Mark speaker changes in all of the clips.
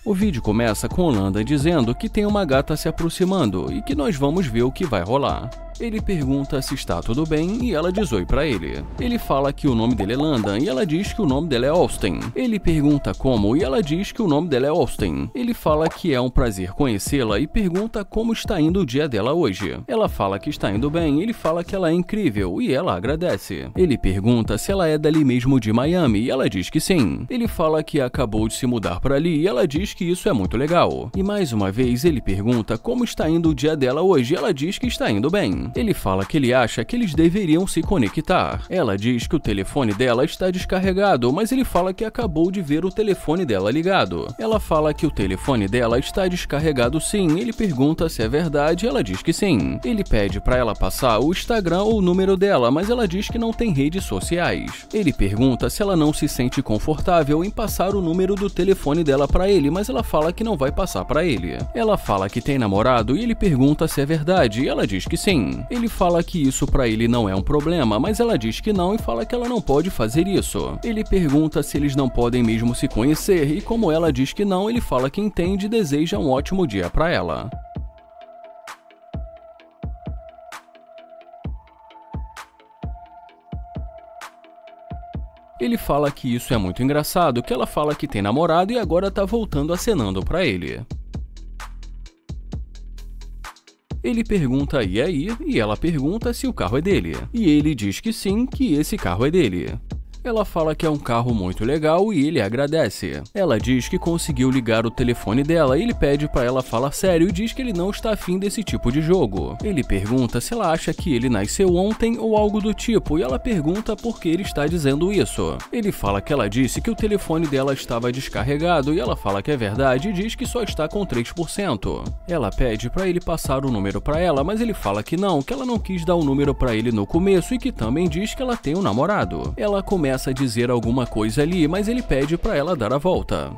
Speaker 1: O vídeo começa com Landa dizendo que tem uma gata se aproximando e que nós vamos ver o que vai rolar. Ele pergunta se está tudo bem e ela diz oi pra ele. Ele fala que o nome dele é Landa e ela diz que o nome dela é Austin. Ele pergunta como e ela diz que o nome dela é Austin. Ele fala que é um prazer conhecê-la e pergunta como está indo o dia dela hoje. Ela fala que está indo bem, ele fala que ela é incrível e ela agradece. Ele pergunta se ela é dali mesmo de Miami e ela diz que sim. Ele fala que acabou de se mudar para ali e ela diz que isso é muito legal. E mais uma vez ele pergunta como está indo o dia dela hoje e ela diz que está indo bem. Ele fala que ele acha que eles deveriam se conectar. Ela diz que o telefone dela está descarregado, mas ele fala que acabou de ver o telefone dela ligado. Ela fala que o telefone dela está descarregado sim, ele pergunta se é verdade e ela diz que sim. Ele pede para ela passar o Instagram ou o número dela, mas ela diz que não tem redes sociais. Ele pergunta se ela não se sente confortável em passar o número do telefone dela para ele, mas ela fala que não vai passar para ele. Ela fala que tem namorado e ele pergunta se é verdade e ela diz que sim. Ele fala que isso pra ele não é um problema, mas ela diz que não e fala que ela não pode fazer isso. Ele pergunta se eles não podem mesmo se conhecer e como ela diz que não, ele fala que entende e deseja um ótimo dia pra ela. Ele fala que isso é muito engraçado, que ela fala que tem namorado e agora tá voltando acenando pra ele. Ele pergunta e aí, e ela pergunta se o carro é dele. E ele diz que sim, que esse carro é dele. Ela fala que é um carro muito legal e ele agradece. Ela diz que conseguiu ligar o telefone dela e ele pede para ela falar sério e diz que ele não está afim desse tipo de jogo. Ele pergunta se ela acha que ele nasceu ontem ou algo do tipo e ela pergunta por que ele está dizendo isso. Ele fala que ela disse que o telefone dela estava descarregado e ela fala que é verdade e diz que só está com 3%. Ela pede para ele passar o número para ela, mas ele fala que ela não quis dar o número para ele no começo e que também diz que ela tem um namorado. Ela começa a dizer alguma coisa ali, mas ele pede para ela dar a volta.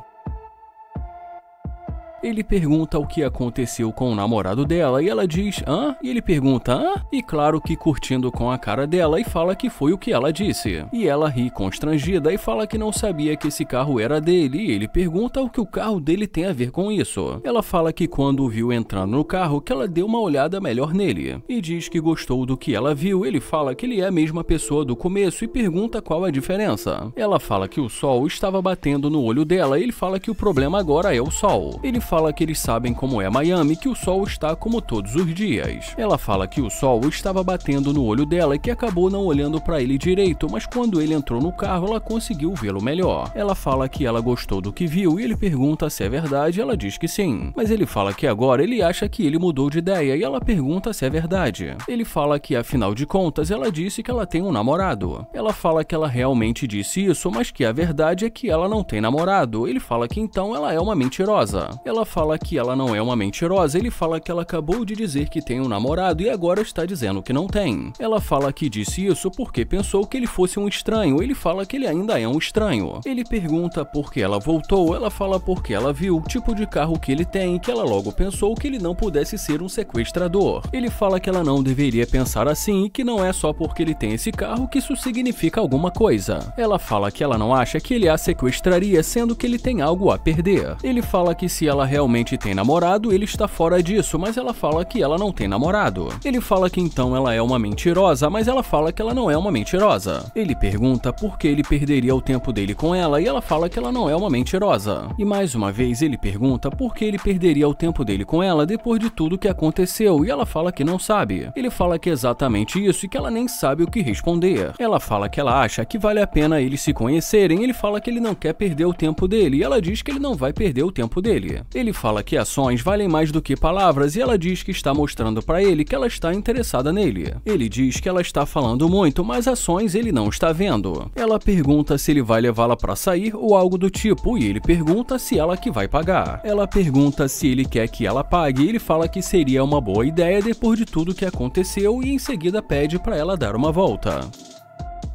Speaker 1: Ele pergunta o que aconteceu com o namorado dela e ela diz, hã? E ele pergunta, hã? E claro que curtindo com a cara dela e fala que foi o que ela disse. E ela ri constrangida e fala que não sabia que esse carro era dele e ele pergunta o que o carro dele tem a ver com isso. Ela fala que quando o viu entrando no carro que ela deu uma olhada melhor nele e diz que gostou do que ela viu. Ele fala que ele é a mesma pessoa do começo e pergunta qual a diferença. Ela fala que o sol estava batendo no olho dela e ele fala que o problema agora é o sol. Ele fala que eles sabem como é Miami, que o sol está como todos os dias. Ela fala que o sol estava batendo no olho dela e que acabou não olhando para ele direito, mas quando ele entrou no carro, ela conseguiu vê-lo melhor. Ela fala que ela gostou do que viu e ele pergunta se é verdade e ela diz que sim. Mas ele fala que agora ele acha que ele mudou de ideia e ela pergunta se é verdade. Ele fala que afinal de contas ela disse que ela tem um namorado. Ela fala que ela realmente disse isso, mas que a verdade é que ela não tem namorado. Ele fala que então ela é uma mentirosa. Ela fala que ela não é uma mentirosa, ele fala que ela acabou de dizer que tem um namorado e agora está dizendo que não tem. Ela fala que disse isso porque pensou que ele fosse um estranho, ele fala que ele ainda é um estranho. Ele pergunta por que ela voltou, ela fala porque ela viu o tipo de carro que ele tem e que ela logo pensou que ele não pudesse ser um sequestrador. Ele fala que ela não deveria pensar assim e que não é só porque ele tem esse carro que isso significa alguma coisa. Ela fala que ela não acha que ele a sequestraria, sendo que ele tem algo a perder. Ele fala que se ela realmente tem namorado, ele está fora disso, mas ela fala que ela não tem namorado. Ele fala que então ela é uma mentirosa, mas ela fala que ela não é uma mentirosa. Ele pergunta por que ele perderia o tempo dele com ela e ela fala que ela não é uma mentirosa. E mais uma vez ele pergunta por que ele perderia o tempo dele com ela depois de tudo que aconteceu e ela fala que não sabe. Ele fala que é exatamente isso e que ela nem sabe o que responder. Ela fala que ela acha que vale a pena eles se conhecerem. Ele fala que ele não quer perder o tempo dele e ela diz que ele não vai perder o tempo dele. Ele fala que ações valem mais do que palavras e ela diz que está mostrando para ele que ela está interessada nele. Ele diz que ela está falando muito, mas ações ele não está vendo. Ela pergunta se ele vai levá-la para sair ou algo do tipo e ele pergunta se ela que vai pagar. Ela pergunta se ele quer que ela pague e ele fala que seria uma boa ideia depois de tudo que aconteceu e em seguida pede para ela dar uma volta.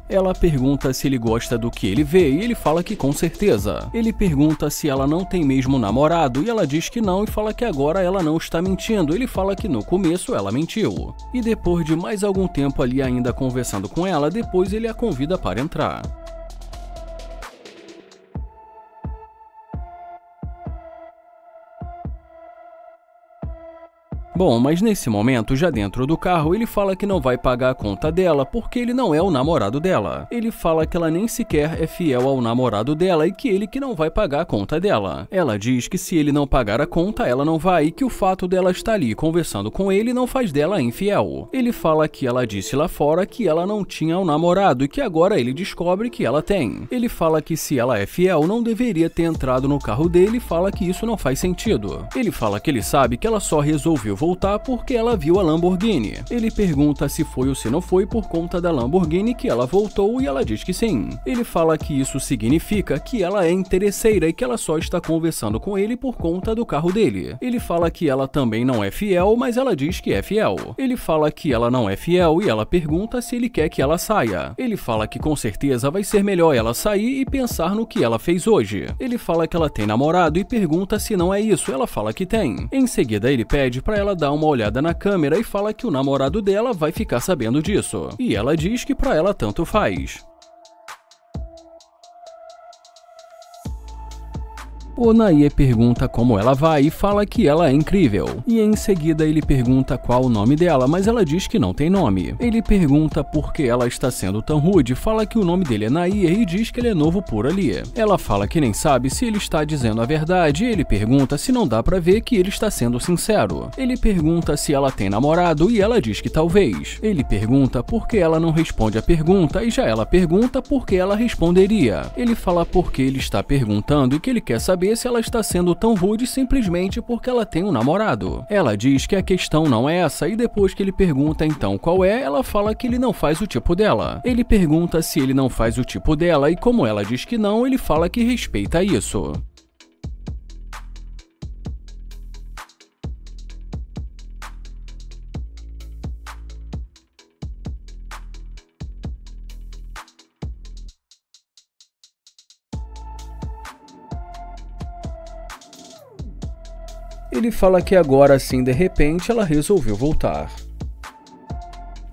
Speaker 1: Ela pergunta se ele gosta do que ele vê e ele fala que com certeza. Ele pergunta se ela não tem mesmo namorado e ela diz que não e fala que agora ela não está mentindo. Ele fala que no começo ela mentiu. E depois de mais algum tempo ali ainda conversando com ela, depois ele a convida para entrar. Bom, mas nesse momento, já dentro do carro, ele fala que não vai pagar a conta dela porque ele não é o namorado dela. Ele fala que ela nem sequer é fiel ao namorado dela e que ele que não vai pagar a conta dela. Ela diz que se ele não pagar a conta, ela não vai e que o fato dela estar ali conversando com ele não faz dela infiel. Ele fala que ela disse lá fora que ela não tinha um namorado e que agora ele descobre que ela tem. Ele fala que se ela é fiel, não deveria ter entrado no carro dele e fala que isso não faz sentido. Ele fala que ele sabe que ela só resolveu voltar porque ela viu a Lamborghini. Ele pergunta se foi ou se não foi por conta da Lamborghini que ela voltou e ela diz que sim. Ele fala que isso significa que ela é interesseira e que ela só está conversando com ele por conta do carro dele. Ele fala que ela também não é fiel, mas ela diz que é fiel. Ele fala que ela não é fiel e ela pergunta se ele quer que ela saia. Ele fala que com certeza vai ser melhor ela sair e pensar no que ela fez hoje. Ele fala que ela tem namorado e pergunta se não é isso. Ela fala que tem. Em seguida ele pede para ela dar uma olhada na câmera e fala que o namorado dela vai ficar sabendo disso. E ela diz que para ela tanto faz. O Nair pergunta como ela vai e fala que ela é incrível. E em seguida ele pergunta qual o nome dela, mas ela diz que não tem nome. Ele pergunta por que ela está sendo tão rude, fala que o nome dele é Nair e diz que ele é novo por ali. Ela fala que nem sabe se ele está dizendo a verdade e ele pergunta se não dá pra ver que ele está sendo sincero. Ele pergunta se ela tem namorado e ela diz que talvez. Ele pergunta por que ela não responde a pergunta e já ela pergunta por que ela responderia. Ele fala por que ele está perguntando e que ele quer saber se ela está sendo tão rude simplesmente porque ela tem um namorado. Ela diz que a questão não é essa e depois que ele pergunta então qual é, ela fala que ele não faz o tipo dela. Ele pergunta se ele não faz o tipo dela e como ela diz que não, ele fala que respeita isso. Ele fala que agora assim de repente ela resolveu voltar.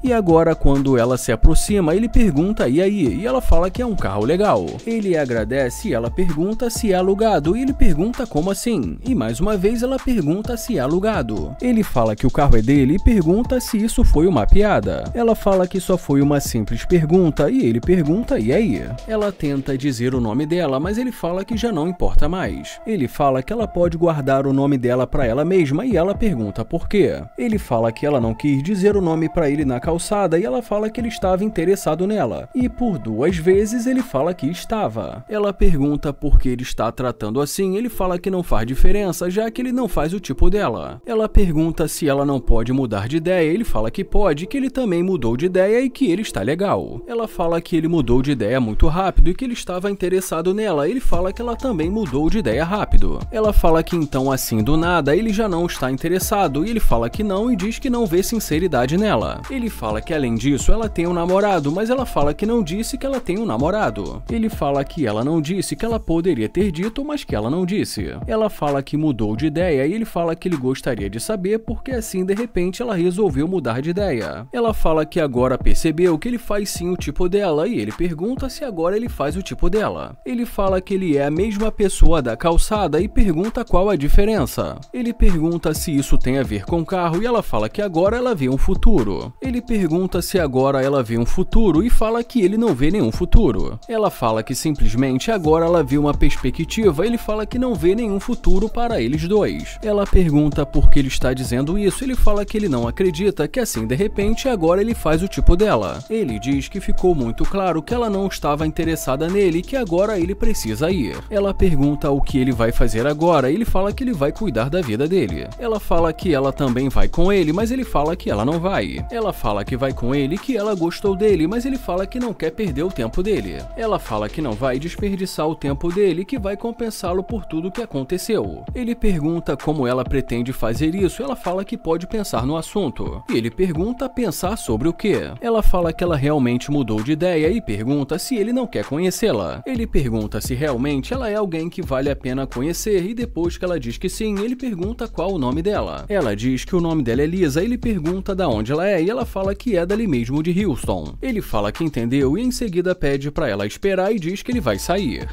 Speaker 1: E agora, quando ela se aproxima, ele pergunta e aí? E ela fala que é um carro legal. Ele agradece e ela pergunta se é alugado. E ele pergunta como assim? E mais uma vez ela pergunta se é alugado. Ele fala que o carro é dele e pergunta se isso foi uma piada. Ela fala que só foi uma simples pergunta e ele pergunta e aí? Ela tenta dizer o nome dela, mas ele fala que já não importa mais. Ele fala que ela pode guardar o nome dela para ela mesma e ela pergunta por quê. Ele fala que ela não quis dizer o nome para ele na calçada e ela fala que ele estava interessado nela. E por 2 vezes ele fala que estava. Ela pergunta por que ele está tratando assim, ele fala que não faz diferença, já que ele não faz o tipo dela. Ela pergunta se ela não pode mudar de ideia, ele fala que pode, que ele também mudou de ideia e que ele está legal. Ela fala que ele mudou de ideia muito rápido e que ele estava interessado nela, ele fala que ela também mudou de ideia rápido. Ela fala que então assim do nada ele já não está interessado e ele fala que não e diz que não vê sinceridade nela. Ele fala que além disso ela tem um namorado, mas ela fala que não disse que ela tem um namorado. Ele fala que ela não disse, que ela poderia ter dito, mas que ela não disse. Ela fala que mudou de ideia e ele fala que ele gostaria de saber porque assim de repente ela resolveu mudar de ideia. Ela fala que agora percebeu que ele faz sim o tipo dela e ele pergunta se agora ele faz o tipo dela. Ele fala que ele é a mesma pessoa da calçada e pergunta qual a diferença. Ele pergunta se isso tem a ver com carro e ela fala que agora ela vê um futuro. Ele pergunta se agora ela vê um futuro e fala que ele não vê nenhum futuro. Ela fala que simplesmente agora ela vê uma perspectiva, ele fala que não vê nenhum futuro para eles dois. Ela pergunta por que ele está dizendo isso, ele fala que ele não acredita, que assim de repente agora ele faz o tipo dela. Ele diz que ficou muito claro que ela não estava interessada nele e que agora ele precisa ir. Ela pergunta o que ele vai fazer agora e ele fala que ele vai cuidar da vida dele. Ela fala que ela também vai com ele, mas ele fala que ela não vai. Ela fala que vai com ele, que ela gostou dele, mas ele fala que não quer perder o tempo dele. Ela fala que não vai desperdiçar o tempo dele, que vai compensá-lo por tudo que aconteceu. Ele pergunta como ela pretende fazer isso, ela fala que pode pensar no assunto. E ele pergunta pensar sobre o quê? Ela fala que ela realmente mudou de ideia e pergunta se ele não quer conhecê-la. Ele pergunta se realmente ela é alguém que vale a pena conhecer e depois que ela diz que sim, ele pergunta qual o nome dela. Ela diz que o nome dela é Lisa, ele pergunta da onde ela é e ela fala que é dali mesmo de Houston. Ele fala que entendeu e em seguida pede para ela esperar e diz que ele vai sair.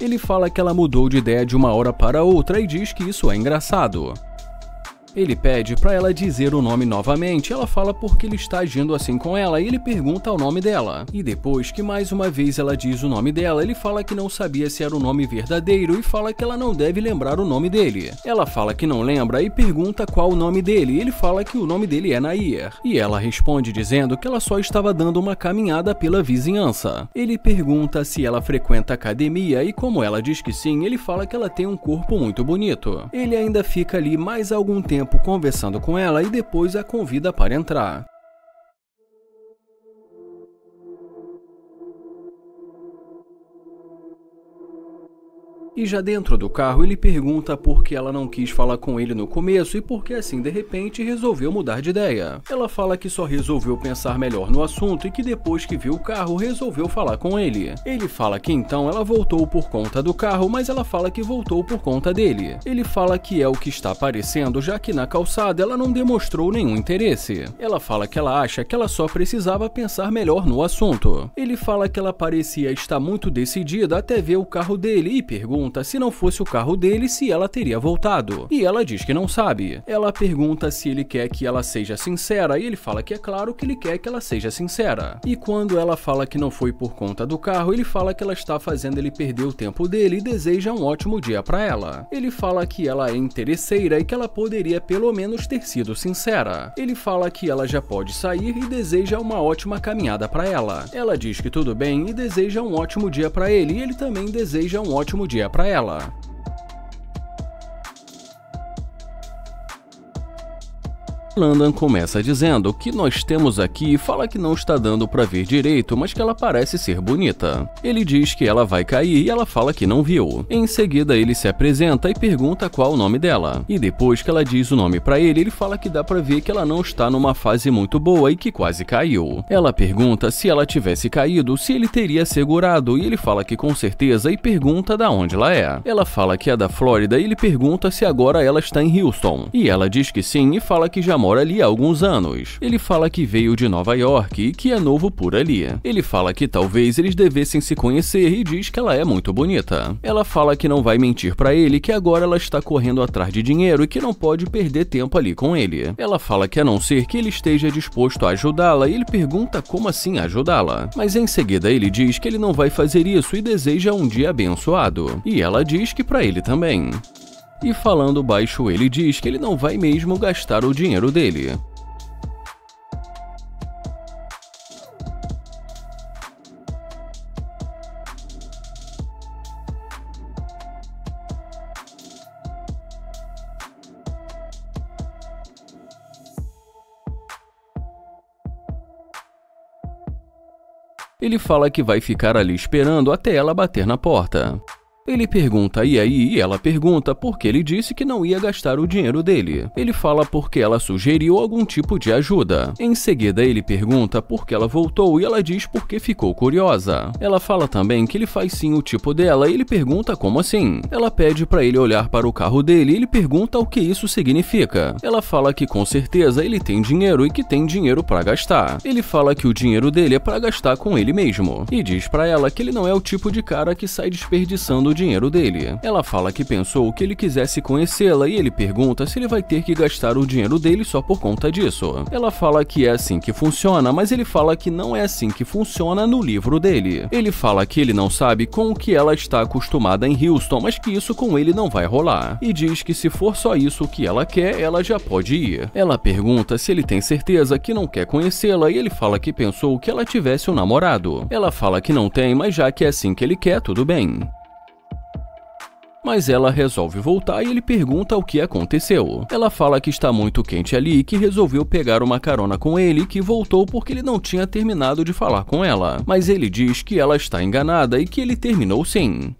Speaker 1: Ele fala que ela mudou de ideia de uma hora para outra e diz que isso é engraçado. Ele pede para ela dizer o nome novamente, ela fala porque ele está agindo assim com ela e ele pergunta o nome dela. E depois que mais uma vez ela diz o nome dela, ele fala que não sabia se era o nome verdadeiro e fala que ela não deve lembrar o nome dele. Ela fala que não lembra e pergunta qual o nome dele e ele fala que o nome dele é Nair. E ela responde dizendo que ela só estava dando uma caminhada pela vizinhança. Ele pergunta se ela frequenta academia e como ela diz que sim, ele fala que ela tem um corpo muito bonito. Ele ainda fica ali mais algum tempo conversando com ela e depois a convida para entrar. E já dentro do carro, ele pergunta por que ela não quis falar com ele no começo e por que assim de repente resolveu mudar de ideia. Ela fala que só resolveu pensar melhor no assunto e que depois que viu o carro resolveu falar com ele. Ele fala que então ela voltou por conta do carro, mas ela fala que voltou por conta dele. Ele fala que é o que está aparecendo, já que na calçada ela não demonstrou nenhum interesse. Ela fala que ela acha que ela só precisava pensar melhor no assunto. Ele fala que ela parecia estar muito decidida até ver o carro dele e pergunta se não fosse o carro dele se ela teria voltado. E ela diz que não sabe. Ela pergunta se ele quer que ela seja sincera e ele fala que é claro que ele quer que ela seja sincera. E quando ela fala que não foi por conta do carro, ele fala que ela está fazendo ele perder o tempo dele e deseja um ótimo dia para ela. Ele fala que ela é interesseira e que ela poderia pelo menos ter sido sincera. Ele fala que ela já pode sair e deseja uma ótima caminhada para ela. Ela diz que tudo bem e deseja um ótimo dia para ele e ele também deseja um ótimo dia para ela. Landon começa dizendo que nós temos aqui e fala que não está dando pra ver direito, mas que ela parece ser bonita. Ele diz que ela vai cair e ela fala que não viu. Em seguida ele se apresenta e pergunta qual o nome dela. E depois que ela diz o nome pra ele, ele fala que dá pra ver que ela não está numa fase muito boa e que quase caiu. Ela pergunta se ela tivesse caído, se ele teria segurado e ele fala que com certeza e pergunta da onde ela é. Ela fala que é da Flórida e ele pergunta se agora ela está em Houston. E ela diz que sim e fala que já mora ali há alguns anos. Ele fala que veio de Nova York e que é novo por ali. Ele fala que talvez eles devessem se conhecer e diz que ela é muito bonita. Ela fala que não vai mentir pra ele, que agora ela está correndo atrás de dinheiro e que não pode perder tempo ali com ele. Ela fala que a não ser que ele esteja disposto a ajudá-la e ele pergunta como assim ajudá-la. Mas em seguida ele diz que ele não vai fazer isso e deseja um dia abençoado. E ela diz que pra ele também. E falando baixo, ele diz que ele não vai mesmo gastar o dinheiro dele. Ele fala que vai ficar ali esperando até ela bater na porta. Ele pergunta e aí, e ela pergunta porque ele disse que não ia gastar o dinheiro dele. Ele fala porque ela sugeriu algum tipo de ajuda. Em seguida ele pergunta por que ela voltou e ela diz porque ficou curiosa. Ela fala também que ele faz sim o tipo dela e ele pergunta como assim. Ela pede para ele olhar para o carro dele e ele pergunta o que isso significa. Ela fala que com certeza ele tem dinheiro e que tem dinheiro para gastar. Ele fala que o dinheiro dele é para gastar com ele mesmo. E diz para ela que ele não é o tipo de cara que sai desperdiçando o dinheiro dele. Ela fala que pensou que ele quisesse conhecê-la e ele pergunta se ele vai ter que gastar o dinheiro dele só por conta disso. Ela fala que é assim que funciona, mas ele fala que não é assim que funciona no livro dele. Ele fala que ele não sabe com o que ela está acostumada em Houston, mas que isso com ele não vai rolar. E diz que se for só isso o que ela quer, ela já pode ir. Ela pergunta se ele tem certeza que não quer conhecê-la e ele fala que pensou que ela tivesse um namorado. Ela fala que não tem, mas já que é assim que ele quer, tudo bem. Mas ela resolve voltar e ele pergunta o que aconteceu. Ela fala que está muito quente ali e que resolveu pegar uma carona com ele e que voltou porque ele não tinha terminado de falar com ela. Mas ele diz que ela está enganada e que ele terminou sim.